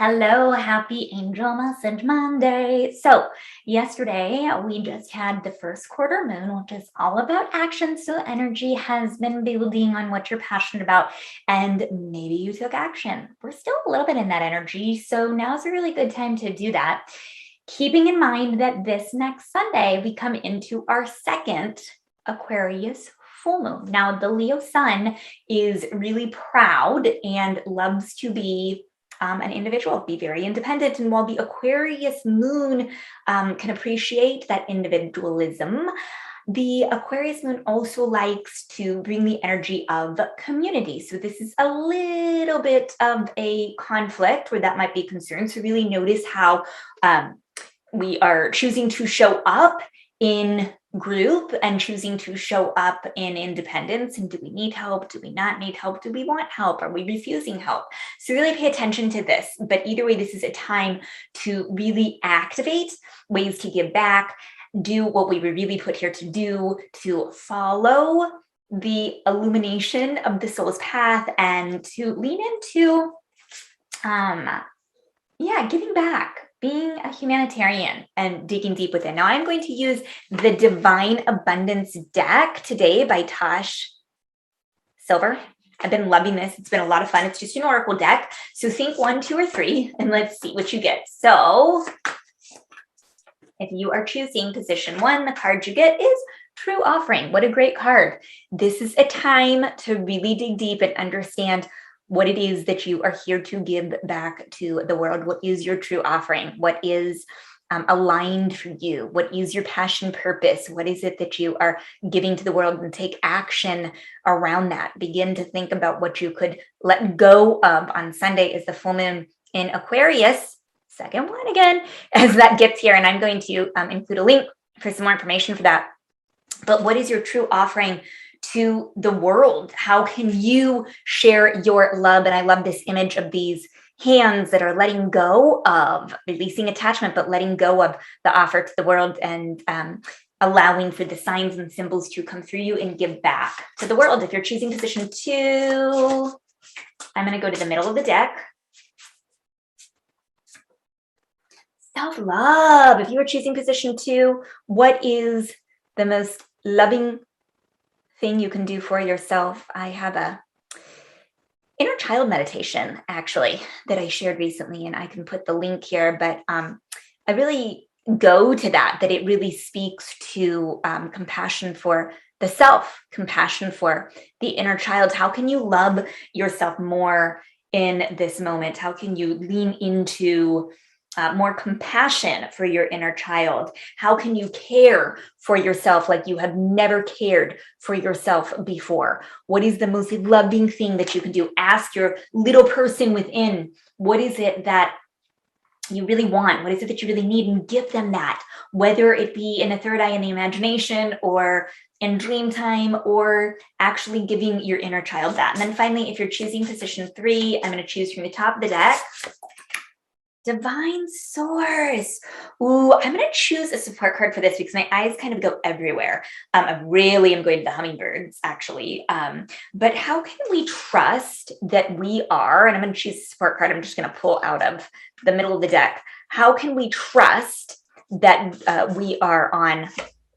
Hello, happy Angel Message Monday. So, yesterday we just had the first quarter moon, which is all about action. So, energy has been building on what you're passionate about, and maybe you took action. We're still a little bit in that energy. So, now's a really good time to do that. Keeping in mind that this next Sunday we come into our second Aquarius full moon. Now, the Leo sun is really proud and loves to be an individual, be very independent. And while the Aquarius moon can appreciate that individualism, the Aquarius moon also likes to bring the energy of community. So this is a little bit of a conflict where that might be concerned. So really notice how we are choosing to show up in group and choosing to show up in independence. And do we need help? Do we not need help? Do we want help? Are we refusing help? So really pay attention to this. But either way, this is a time to really activate ways to give back, do what we were really put here to do, to follow the illumination of the soul's path and to lean into, giving back, being a humanitarian and digging deep within. Now I'm going to use the Divine Abundance deck today by Tosh Silver. I've been loving this. It's been a lot of fun. It's just an oracle deck. So think 1, 2, or 3, and let's see what you get. So if you are choosing position 1, the card you get is True Offering. What a great card. This is a time to really dig deep and understand what it is that you are here to give back to the world. What is your true offering? What is aligned for you? What is your passion purpose? What is it that you are giving to the world? And take action around that. Begin to think about what you could let go of. On Sunday is the full moon in Aquarius. Second one again, as that gets here. And I'm going to include a link for some more information for that. But what is your true offering to the world? How can you share your love? And I love this image of these hands that are letting go of releasing attachment, but letting go of the offer to the world and allowing for the signs and symbols to come through you and give back to the world. If you're choosing position 2, I'm going to go to the middle of the deck. Self-love. If you are choosing position 2, what is the most loving thing you can do for yourself? I have a inner child meditation actually that I shared recently, and I can put the link here, but I really go to that it really speaks to compassion for the self, compassion for the inner child. How can you love yourself more in this moment? How can you lean into more compassion for your inner child? How can you care for yourself like you have never cared for yourself before? What is the most loving thing that you can do? Ask your little person within, what is it that you really want? What is it that you really need? And give them that, whether it be in a third eye in the imagination or in dream time, or actually giving your inner child that. And then finally, if you're choosing position 3, I'm going to choose from the top of the deck. Divine Source. Ooh, I'm going to choose a support card for this because my eyes kind of go everywhere. I really am going to the hummingbirds, actually. But how can we trust that we are, and I'm going to choose a support card. I'm just going to pull out of the middle of the deck. How can we trust that we are on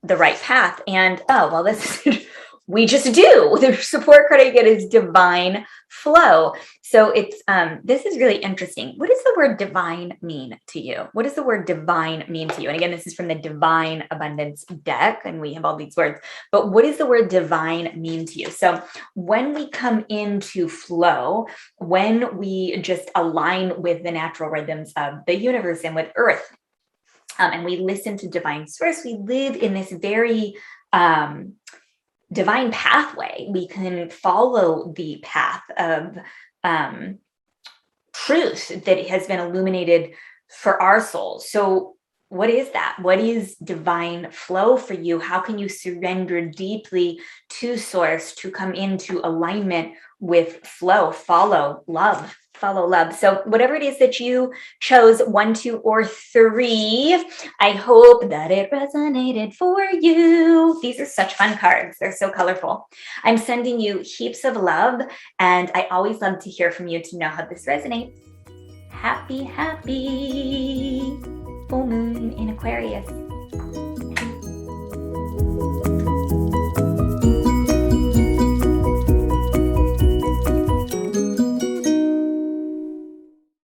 the right path? And, this is we just do. The support card I get is Divine Flow. So it's this is really interesting. What does the word divine mean to you? What does the word divine mean to you? And again, this is from the Divine Abundance deck, and we have all these words. But what does the word divine mean to you? So when we come into flow, when we just align with the natural rhythms of the universe and with Earth, and we listen to Divine Source, we live in this very divine pathway. We can follow the path of truth that has been illuminated for our souls. So what is that? What is divine flow for you? How can you surrender deeply to Source to come into alignment with flow? Follow love. So whatever it is that you chose, 1, 2, or 3, I hope that it resonated for you. These are such fun cards. They're so colorful. I'm sending you heaps of love, and I always love to hear from you to know how this resonates. happy full moon in Aquarius.